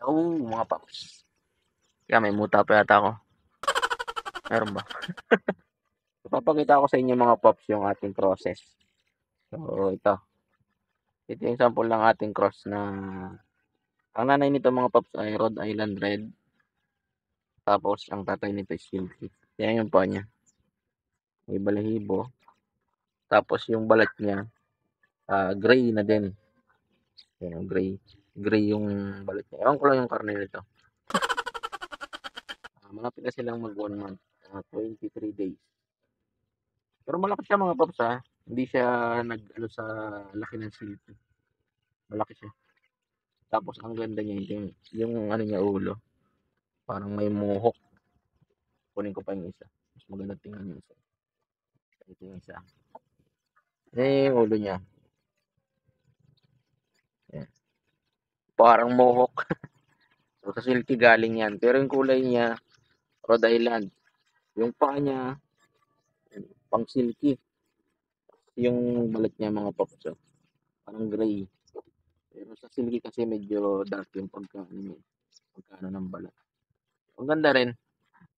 Oh, mga paps. Kaya may muta pa yata ako. Meron ba? Ipapakita ko sa inyo mga paps yung ating process. So, ito. Ito yung sample ng ating cross na ang nanay nito mga paps ay Rhode Island Red. Tapos, ang tatay nito is Silky. Yan yung pa niya. May balahibo. Tapos, yung balat niya, gray na din. Yan, gray. Gray yung balat niya. Ewan ko lang yung karne nito. Malapit na silang mag 1 month. 23 days. Pero malaki siya mga paps ha. Hindi siya nag-ano sa laki ng Silky. Malaki siya. Tapos, ang ganda niya yung ano niya ulo. Parang may muhok. Kunin ko pa yung isa. Mas maganda tingnan yung isa. Ito yung isa. Yung ulo niya. Yan. Parang mohawk. So, sa Silky galing yan. Pero yung kulay niya, Rhode Island. Yung paa niya, pang Silky. Yung balat niya mga paps. So, parang gray. Pero sa Silky kasi medyo dark yung pagkaano ng balat. Ang ganda rin.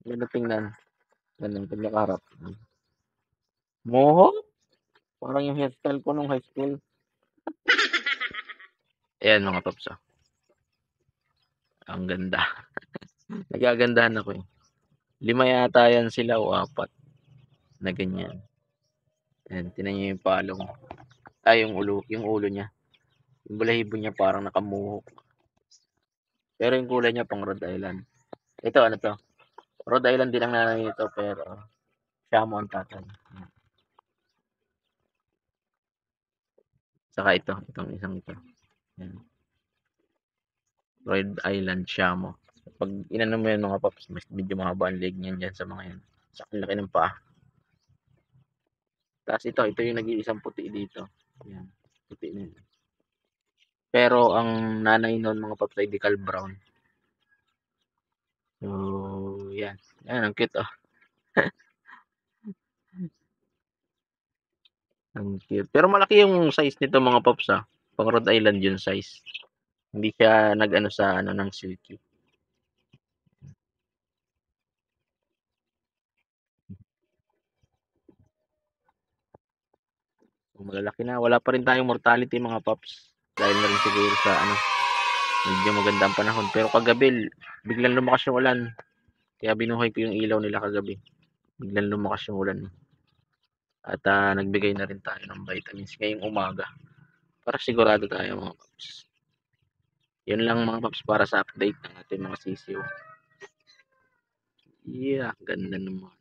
Ang ganda tingnan. Ganda pagkakarap. Mohawk? Parang yung hairstyle ko nung high school. Ayan mga paps. Ang ganda. Nagagandahan ako eh. 5 yata yan sila o 4 na ganyan. Ayan, tinan nyo yung palong. Yung ulo niya. Yung balahibo niya parang nakamuhok. Pero yung kulay niya pang Rhode Island. Ito, ano to? Rhode Island din ang nanay nito, pero Shamo ang tatay. Ayan. Saka itong isang ito. Ayan. Rhode Island Shamo. Pag inano mo yan mga paps, mas medyo mahaba ang leg niyan dyan sa mga yan. Sa laki ng paa. Tapos ito yung nag-iisang puti dito. Ayan, puti na yun. Pero ang nanay nun mga paps ay decal brown. So, yan. Yan, ang cute Ang cute. Pero malaki yung size nito mga paps Pang Rhode Island yung size. Hindi siya nag-ano sa ano ng Silky. So, malalaki na. Wala pa rin tayong mortality mga paps. Dahil na rin siguro sa ano, medyo maganda ang panahon. Pero kagabi, biglang lumakas yung ulan. Kaya binuhay ko yung ilaw nila kagabi. Biglang lumakas yung ulan. At nagbigay na rin tayo ng vitamins ngayong umaga. Para sigurado tayo mga paps. Yun lang mga paps para sa update ng ating mga sisiw. Yeah, ganda naman.